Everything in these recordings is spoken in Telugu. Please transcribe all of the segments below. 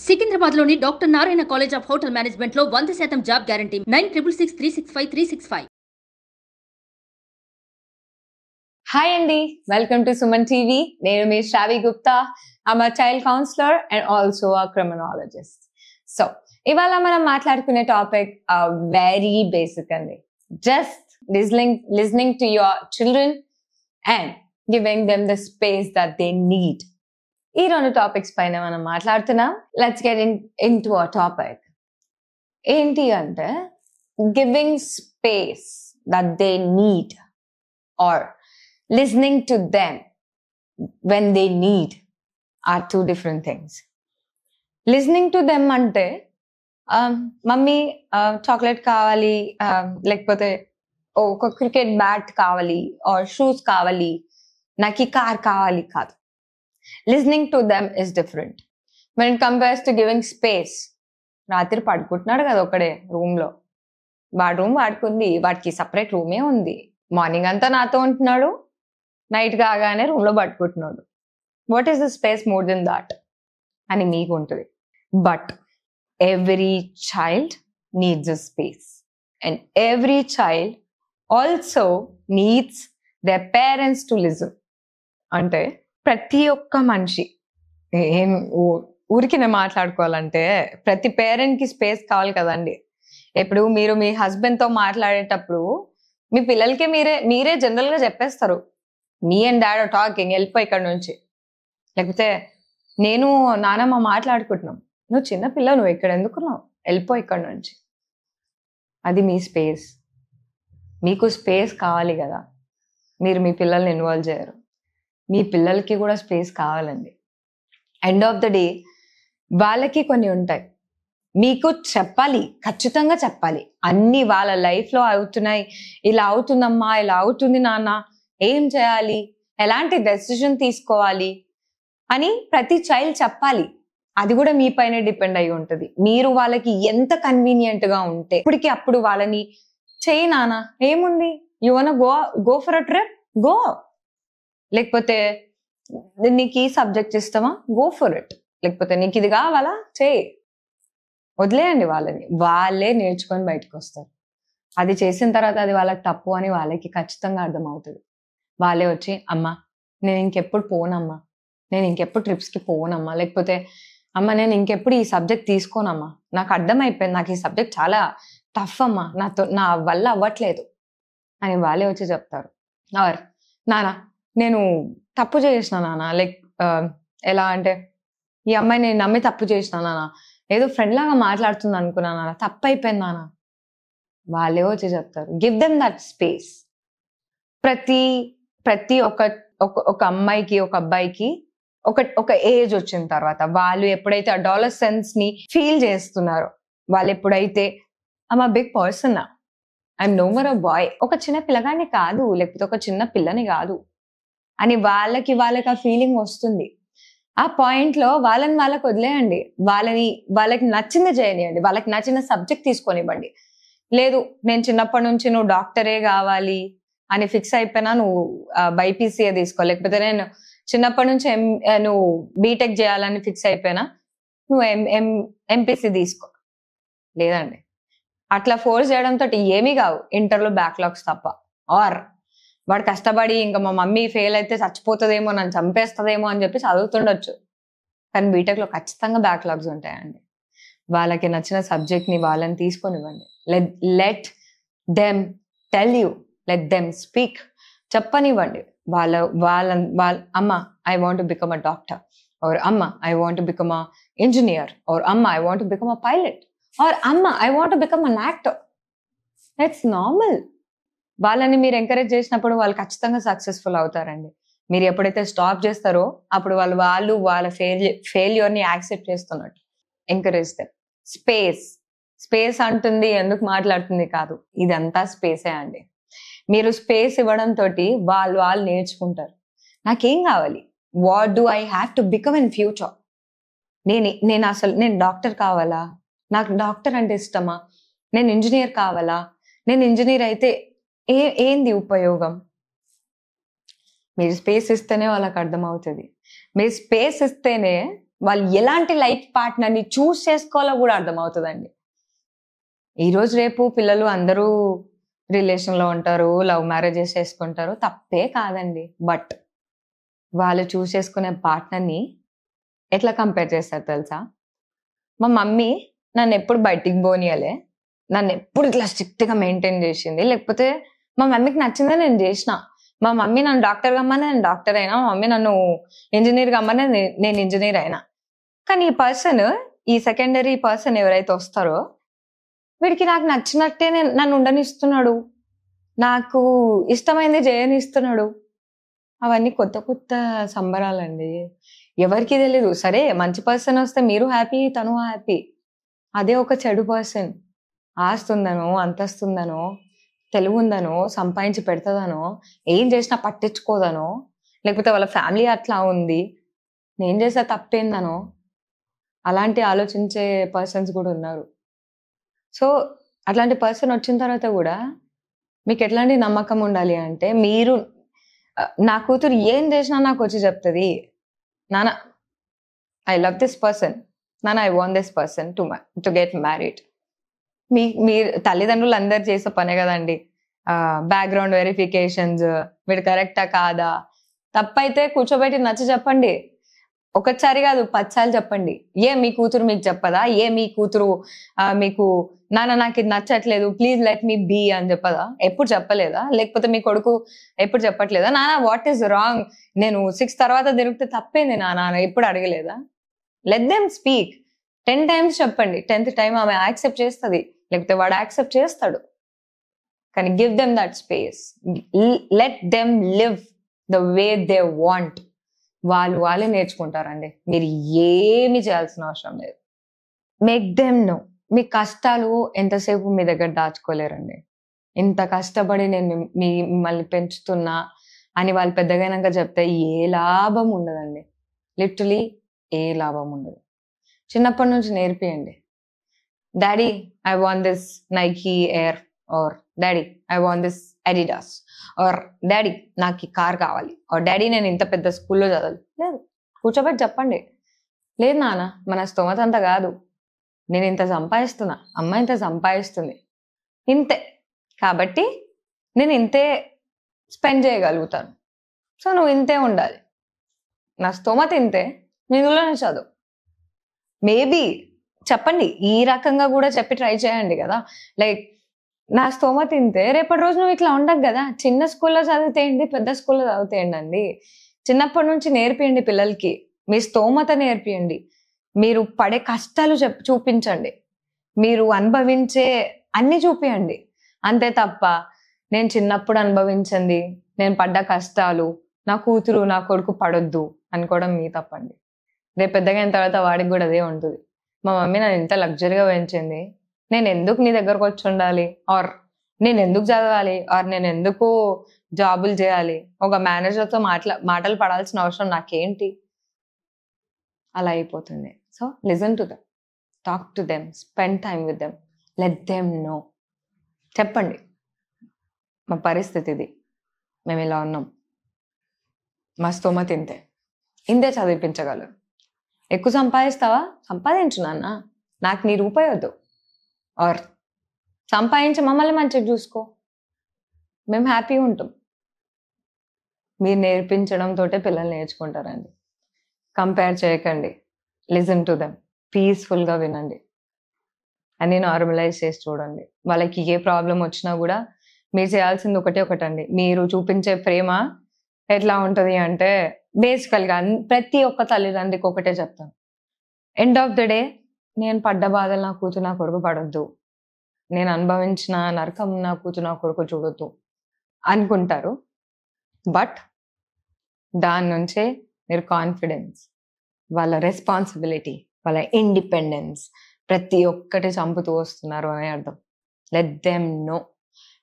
సికింద్రాబాద్లోని doctor Narayana college of hotel మేనేజ్మెంట్లో 100% job guarantee 966365 Hi Andy, welcome to Suman TV. Name is Shravi Gupta. I'm a child counselor and also a criminologist. So, ivala manam maatladukune topic very basic andi. Just listening to your children and giving them the space that they need. ఈ రెండు టాపిక్స్ పైన మనం మాట్లాడుతున్నాం. Let's get into a topic. ఏంటి అంటే giving space that they need or listening to them when they need are two different things. Listening to them ante mummy chocolate kavali lekapothe oka cricket bat kavali or shoes kavali naki car kavali kaadu. Listening to them is different. When it compares to giving space, రాత్రి పడుకుంటున్నాడు కదా ఒకడే రూమ్ లో, వాడి రూమ్ వాడుకుంది, వాడికి సపరేట్ రూమే ఉంది. మార్నింగ్ అంతా నాతో ఉంటున్నాడు, నైట్ కాగానే రూమ్ లో పట్టుకుంటున్నాడు. What is the space more than that అని మీకు ఉంటుంది. But every child needs a space and every child also needs the parents to listen. అంటే ప్రతి ఒక్క మనిషి ఏం ఊరికి మాట్లాడుకోవాలంటే ప్రతి పేరెంట్ కి స్పేస్ కావాలి కదండి. ఇప్పుడు మీరు మీ హస్బెండ్ తో మాట్లాడేటప్పుడు మీ పిల్లలకి మీరే జనరల్ గా చెప్పేస్తారు, మీ అండ్ డాడ్ ఆర్ టాకింగ్, వెళ్ళిపో ఇక్కడ నుంచి. లేకపోతే నేను నానమ్మ మాట్లాడుకుంటున్నాం, నువ్వు చిన్న పిల్ల, నువ్వు ఇక్కడ ఎందుకున్నావు, వెళ్ళిపో ఇక్కడ నుంచి. అది మీ స్పేస్. మీకు స్పేస్ కావాలి కదా, మీరు మీ పిల్లల్ని ఇన్వాల్వ్ చేయరు. మీ పిల్లలకి కూడా స్పేస్ కావాలండి. ఎండ్ ఆఫ్ ద డే వాళ్ళకి కొన్ని ఉంటాయి, మీకు చెప్పాలి, ఖచ్చితంగా చెప్పాలి. అన్ని వాళ్ళ లైఫ్లో అవుతున్నాయి, ఇలా అవుతుందమ్మా, ఇలా అవుతుంది నాన్న, ఏం చేయాలి, ఎలాంటి డెసిజన్ తీసుకోవాలి అని ప్రతి చైల్డ్ చెప్పాలి. అది కూడా మీ పైన డిపెండ్ అయి ఉంటుంది. మీరు వాళ్ళకి ఎంత కన్వీనియంట్ గా ఉంటే ఇప్పటికి అప్పుడు వాళ్ళని చేయి నాన్న, ఏముంది, you want go for a trip, go. లేకపోతే నీకు ఈ సబ్జెక్ట్ ఇస్తామా, గో ఫర్ ఇట్. లేకపోతే నీకు ఇది కావాలా, చేయి. వదిలేయండి వాళ్ళని, వాళ్ళే నేర్చుకొని బయటకు వస్తారు. అది చేసిన తర్వాత అది వాళ్ళకి తప్పు అని వాళ్ళకి ఖచ్చితంగా అర్థమవుతుంది. వాళ్ళే వచ్చి, అమ్మ నేను ఇంకెప్పుడు పోనమ్మా, నేను ఇంకెప్పుడు ట్రిప్స్కి పోనమ్మా, లేకపోతే అమ్మ నేను ఇంకెప్పుడు ఈ సబ్జెక్ట్ తీసుకోనమ్మా, నాకు అర్థమైపోయింది, నాకు ఈ సబ్జెక్ట్ చాలా టఫ్ అమ్మా, నా వల్ల అవ్వట్లేదు అని వాళ్ళే వచ్చి చెప్తారు. ఆర్ నాన్న నేను తప్పు చేసిన నాన్న, లైక్ ఎలా అంటే ఈ అమ్మాయి నేను నమ్మి తప్పు చేసిన నాన్న, ఏదో ఫ్రెండ్ లాగా మాట్లాడుతుంది అనుకున్నా నాన్న, తప్పు అయిపోయింది నాన్న. వాళ్ళే వచ్చి చెప్తారు. Give them that space. ప్రతి ఒక అమ్మాయికి ఒక అబ్బాయికి ఒక ఏజ్ వచ్చిన తర్వాత వాళ్ళు ఎప్పుడైతే అడాలసెన్స్ ని ఫీల్ చేస్తున్నారో, వాళ్ళు ఎప్పుడైతే I'm a big person, I'm no more a boy, ఒక చిన్న పిల్లగాని కాదు, లేకపోతే ఒక చిన్న పిల్లని కాదు అని వాళ్ళకి ఆ ఫీలింగ్ వస్తుంది. ఆ పాయింట్ లో వాళ్ళకి వదిలేయండి, వాళ్ళకి నచ్చింది చేయనివ్వండి, వాళ్ళకి నచ్చిన సబ్జెక్ట్ తీసుకొనివ్వండి. లేదు నేను చిన్నప్పటి నుంచి నువ్వు డాక్టరే కావాలి అని ఫిక్స్ అయిపోయినా నువ్వు బైపీసీఏ తీసుకో, లేకపోతే నేను చిన్నప్పటి నుంచి నువ్వు బీటెక్ చేయాలని ఫిక్స్ అయిపోయినా నువ్వు ఎంపీసీ తీసుకో. లేదండి, అట్లా ఫోర్స్ చేయడంతో ఏమీ కావు, ఇంటర్లో బ్యాక్లాగ్స్ తప్ప. ఆర్ వాడు కష్టపడి ఇంకా మా మమ్మీ ఫెయిల్ అయితే చచ్చిపోతుందేమో, నన్ను చంపేస్తుందేమో అని చెప్పి చదువుతుండొచ్చు, కానీ బీటెక్లో ఖచ్చితంగా బ్యాక్లాగ్స్ ఉంటాయండి. వాళ్ళకి నచ్చిన సబ్జెక్ట్ని వాళ్ళని తీసుకొనివ్వండి. Let them tell you, let them speak. చెప్పనివ్వండి. వాళ్ళ అమ్మ I want to become a doctor, or అమ్మ I want to become a engineer, or అమ్మ I want to become a pilot, or అమ్మ I want to become an actor. It's normal. వాళ్ళని మీరు ఎంకరేజ్ చేసినప్పుడు వాళ్ళు ఖచ్చితంగా సక్సెస్ఫుల్ అవుతారండి. మీరు ఎప్పుడైతే స్టాప్ చేస్తారో అప్పుడు వాళ్ళ ఫెయిల్యూర్ని యాక్సెప్ట్ చేస్తున్నట్టు. Encourage them. స్పేస్ అంటుంది, ఎందుకు మాట్లాడుతుంది కాదు, ఇదంతా స్పేసే అండి. మీరు స్పేస్ ఇవ్వడంతో వాళ్ళు నేర్చుకుంటారు. నాకేం కావాలి, what do I have to become in future, నేను డాక్టర్ కావాలా, నాకు డాక్టర్ అంటే ఇష్టమా, నేను ఇంజనీర్ కావాలా, నేను ఇంజనీర్ అయితే ఏంది ఉపయోగం. మీరు స్పేస్ ఇస్తేనే వాళ్ళకి అర్థమవుతుంది. మీరు స్పేస్ ఇస్తేనే వాళ్ళు ఎలాంటి లైఫ్ పార్ట్నర్ని చూస్ చేసుకోవాలో కూడా అర్థమవుతుందండి. ఈరోజు రేపు పిల్లలు అందరూ రిలేషన్లో ఉంటారు, లవ్ మ్యారేజెస్ చేసుకుంటారు, తప్పే కాదండి. బట్ వాళ్ళు చూస్ చేసుకునే పార్ట్నర్ని ఎట్లా కంపేర్ చేస్తారు తెలుసా? మా మమ్మీ నన్ను ఎప్పుడు బయటికి పోనీయలే, నన్ను ఎప్పుడు ఇట్లా స్ట్రిక్ట్గా మెయింటైన్ చేసింది. లేకపోతే మా మమ్మీకి నచ్చిందే నేను చేసిన. మా మమ్మీ నన్ను డాక్టర్ కమ్మని నేను డాక్టర్ అయినా, మా మమ్మీ నన్ను ఇంజనీర్ కమ్మని నేను ఇంజనీర్ అయినా. కానీ ఈ పర్సన్, ఈ సెకండరీ పర్సన్ ఎవరైతే వస్తారో వీడికి నాకు నచ్చినట్టే నన్ను ఉండనిస్తున్నాడు, నాకు ఇష్టమైంది చేయనిస్తున్నాడు. అవన్నీ కొత్త కొత్త సంబరాలండి. ఎవరికి తెలీదు. సరే మంచి పర్సన్ వస్తే మీరు హ్యాపీ, తను హ్యాపీ. అదే ఒక చెడు పర్సన్ ఆస్తుందనో, అంతస్తుందనో, తెలుగు ఉందనో, సంపాదించి పెడతదనో, ఏం చేసినా పట్టించుకోదనో, లేకపోతే వాళ్ళ ఫ్యామిలీ అట్లా ఉంది, నేను చేసే తప్పేందనో, అలాంటి ఆలోచించే పర్సన్స్ కూడా ఉన్నారు. సో అట్లాంటి పర్సన్ వచ్చిన తర్వాత కూడా మీకు ఎట్లాంటి నమ్మకం ఉండాలి అంటే, మీరు నా కూతురు ఏం చేసినా నాకు వచ్చి చెప్తుంది, నాన్న ఐ లవ్ దిస్ పర్సన్, నాన్న I want this person to get married. మీరు తల్లిదండ్రులు అందరు చేసే పనే కదండి. బ్యాక్గ్రౌండ్ వెరిఫికేషన్స్, వీడు కరెక్టా కాదా, తప్పైతే కూర్చోబెట్టి నచ్చ చెప్పండి. ఒకసారి కాదు 10 సార్లు చెప్పండి. మీ కూతురు మీకు చెప్పదా? మీ కూతురు మీకు నాన్న నాకు ఇది నచ్చట్లేదు, ప్లీజ్ లెట్ మీ బీ అని చెప్పదా? ఎప్పుడు చెప్పలేదా? లేకపోతే మీ కొడుకు ఎప్పుడు చెప్పట్లేదా, నాన్న వాట్ ఈస్ రాంగ్, నేను 6 తర్వాత తిరిగితే తప్పేంది నాన్న, ఎప్పుడు అడగలేదా? Let them speak. 10 times చెప్పండి. 10th time ఆమె యాక్సెప్ట్ చేస్తుంది, లేకపోతే వాడు యాక్సెప్ట్ చేస్తాడు. కానీ give them that space, let them live the way they want. వాళ్ళే నేర్చుకుంటారండి. మీరు ఏమి చేయాల్సిన అవసరం లేదు. Make them no. మీ కష్టాలు ఎంతసేపు మీ దగ్గర దాచుకోలేరండి. ఇంత కష్టపడి నేను మిమ్మల్ని పెంచుతున్నా అని వాళ్ళు పెద్దగైనాక చెప్తే ఏ లాభం ఉండదండి. లిటరలీ ఏ లాభం ఉండదు. చిన్నప్పటి నుంచి నేర్పియండి. Daddy I want this Nike Air, or daddy I want this Adidas, or daddy నాకు ఈ కార్ కావాలి, ఆర్ డాడీ నేను ఇంత పెద్ద స్కూల్లో చదవాలి. లేదు, కూర్చోబెట్టి చెప్పండి. లేదు నాన్న మన స్తోమత అంత కాదు, నేను ఇంత సంపాదిస్తున్నా, అమ్మ ఇంత సంపాదిస్తుంది, ఇంతే, కాబట్టి నేను ఇంతే స్పెండ్ చేయగలుగుతాను, సో నువ్వు ఇంతే ఉండాలి, నా స్తోమత ఇంతే, ఇందులోనే చదువు. మేబీ చెప్పండి, ఈ రకంగా కూడా చెప్పి ట్రై చేయండి కదా. లైక్ నా స్తోమత ఇంతే, రేపటి రోజు నువ్వు ఇట్లా ఉండకు కదా, చిన్న స్కూల్లో చదివితేయండి, పెద్ద స్కూల్లో చదివితేయండి అండి. చిన్నప్పటి నుంచి నేర్పియండి పిల్లలకి, మీ స్తోమత నేర్పియండి, మీరు పడే కష్టాలు చూపించండి, మీరు అనుభవించే అన్ని చూపియండి. అంతే తప్ప నేను చిన్నప్పుడు అనుభవించింది, నేను పడ్డ కష్టాలు నా కూతురు నా కొడుకు పడొద్దు అనుకోవడం మీ తప్పండి. రేపు పెద్దగైన తర్వాత వాడికి కూడా అదే ఉంటుంది. మా మమ్మీ నన్ను ఇంత లగ్జరీగా పెంచింది, నేను ఎందుకు నీ దగ్గరకు వచ్చి ఉండాలి, ఆర్ నేను ఎందుకు చదవాలి, ఆర్ నేను ఎందుకు జాబులు చేయాలి, ఒక మేనేజర్తో మాటలు పడాల్సిన అవసరం నాకేంటి, అలా అయిపోతుంది. So listen to them, talk to them, spend time with them, let them know. చెప్పండి మా పరిస్థితి ఇది, మేము ఇలా ఉన్నాం, మా స్తోమత ఇంతే, ఇంతే చదివించగలరు. ఎక్కువ సంపాదిస్తావా, సంపాదించు నాన్న, నాకు నీ రూపాయి వద్దు, ఆర్ సంపాదించి మమ్మల్ని మంచిగా చూసుకో, మేము హ్యాపీగా ఉంటాం. మీరు నేర్పించడంతో పిల్లలు నేర్చుకుంటారండి. కంపేర్ చేయకండి, లిజన్ టు దెమ్, పీస్ఫుల్గా వినండి, అన్నీ నార్మలైజ్ చేసి చూడండి. వాళ్ళకి ఏ ప్రాబ్లం వచ్చినా కూడా మీరు చేయాల్సింది ఒకటండి, మీరు చూపించే ప్రేమ ఎట్లా ఉంటుంది అంటే, బేసికల్గా ప్రతి ఒక్క తల్లిదండ్రికి ఒకటే చెప్తాను, ఎండ్ ఆఫ్ ద డే నేను పడ్డ బాధలు నా కూతురు నా కొడుకు పడొద్దు, నేను అనుభవించిన నరకం నా కూతురు నా కొడుకు చూడొద్దు అనుకుంటారు. బట్ దాని నుంచే మీరు కాన్ఫిడెన్స్, వాళ్ళ రెస్పాన్సిబిలిటీ, వాళ్ళ ఇండిపెండెన్స్ ప్రతి ఒక్కటి చంపుతూ వస్తున్నారు అని అర్థం. Let them know.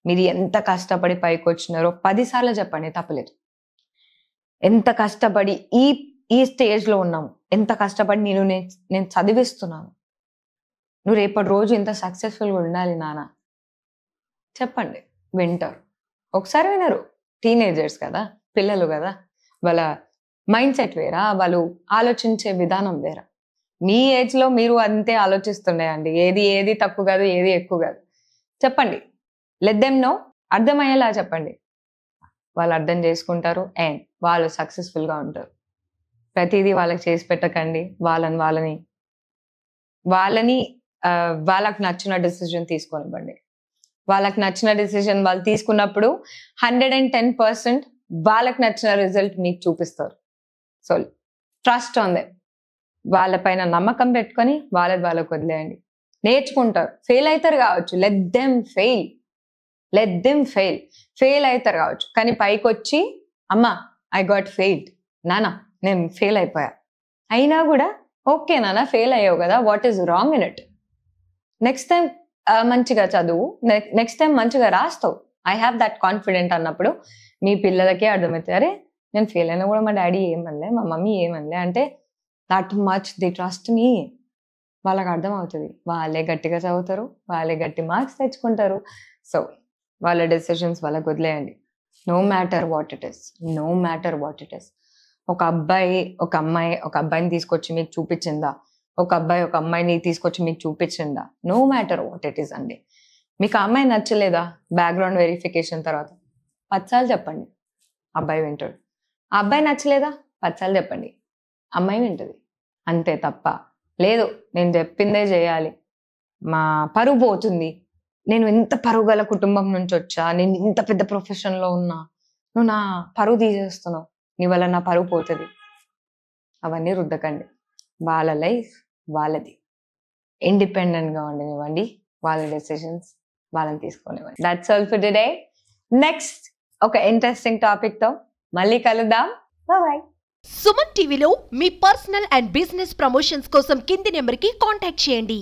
మీరు ఎంత కష్టపడి పైకి వచ్చినారో 10 సార్లు చెప్పండి, తప్పలేదు. ఎంత కష్టపడి ఈ స్టేజ్లో ఉన్నాము, ఎంత కష్టపడి నేను చదివిస్తున్నాను, నువ్వు రేపటి రోజు ఇంత సక్సెస్ఫుల్గా ఉండాలి నాన్న చెప్పండి, వింటారు. ఒకసారి వినరు, టీనేజర్స్ కదా, పిల్లలు కదా, వాళ్ళ మైండ్ సెట్ వేరా, వాళ్ళు ఆలోచించే విధానం వేరా. మీ ఏజ్ లో మీరు అంతే ఆలోచిస్తుండే అండి, ఏది తక్కువ కాదు, ఏది ఎక్కువ కాదు. చెప్పండి, లెట్ దెమ్ నో, అర్థమయ్యేలా చెప్పండి. వాళ్ళు అర్థం చేసుకుంటారు అండ్ వాళ్ళు సక్సెస్ఫుల్ గా ఉంటారు. ప్రతిదీ వాళ్ళకి చేసి పెట్టకండి. వాళ్ళని వాళ్ళకి నచ్చిన డెసిజన్ తీసుకోనివ్వండి. వాళ్ళకి నచ్చిన డెసిజన్ వాళ్ళు తీసుకున్నప్పుడు 110% వాళ్ళకి నచ్చిన రిజల్ట్ మీకు చూపిస్తారు. So trust on them. వాళ్ళపైన నమ్మకం పెట్టుకొని వాళ్ళకి వదిలేయండి. నేర్చుకుంటారు. ఫెయిల్ అవుతారు కావచ్చు, లెట్ దెమ్ ఫెయిల్. ఫెయిల్ అవుతారు కావచ్చు, కానీ పైకి వచ్చి అమ్మా ఐ గాట్ ఫెయిల్డ్, నానా నేను ఫెయిల్ అయిపోయా, అయినా కూడా ఓకే నాన్న ఫెయిల్ అయ్యావు కదా, what is wrong in it, next time మంచిగా చదువు, నెక్స్ట్ టైం మంచిగా రాస్తావు, ఐ హ్యావ్ దట్ కాన్ఫిడెంట్ అన్నప్పుడు మీ పిల్లలకే అర్థమవుతుంది, అరే నేను ఫెయిల్ అయినా కూడా మా డాడీ ఏమనలే, మా మమ్మీ ఏమనలే అంటే that much the trust me. వాళ్ళకి అర్థమవుతుంది. వాళ్ళే గట్టిగా చదువుతారు, వాళ్ళే గట్టి మార్క్స్ తెచ్చుకుంటారు. సో వాళ్ళ డెసిషన్స్ వాళ్ళకి వదిలేయండి. No matter what it is. ఒక అబ్బాయిని తీసుకొచ్చి మీకు చూపించిందా, ఒక అబ్బాయి ఒక అమ్మాయిని తీసుకొచ్చి మీకు చూపించిందా, no matter what it is అండి. మీకు ఆ అమ్మాయి నచ్చలేదా, బ్యాక్గ్రౌండ్ వెరిఫికేషన్ తర్వాత 10 సార్లు చెప్పండి, అబ్బాయి వింటాడు. ఆ అబ్బాయి నచ్చలేదా 10 సార్లు చెప్పండి, అమ్మాయి వింటది. అంతే తప్ప లేదు నేను చెప్పిందే చేయాలి, మా పరువు పోతుంది, నేను ఇంత పరువు గల కుటుంబం నుంచి వచ్చా, నేను ఇంత పెద్ద ప్రొఫెషన్లో ఉన్నా, నువ్వు నా పరువు తీసేస్తున్నావు, నీ వల్ల నా పరువు పోతుంది, అవన్నీ రుద్దకండి. వాళ్ళ లైఫ్ వాళ్ళది, ఇండిపెండెంట్గా ఉండనివ్వండి, వాళ్ళ డెసిషన్స్ వాళ్ళని తీసుకోనివ్వండి. That's all for today. Next ఒక ఇంట్రెస్టింగ్ టాపిక్తో మళ్ళీ కలుద్దాం. బాయ్. సుమన్ టీవీలో మీ పర్సనల్ అండ్ బిజినెస్ ప్రమోషన్స్ కోసం కింది నెంబర్కి కాంటాక్ట్ చేయండి.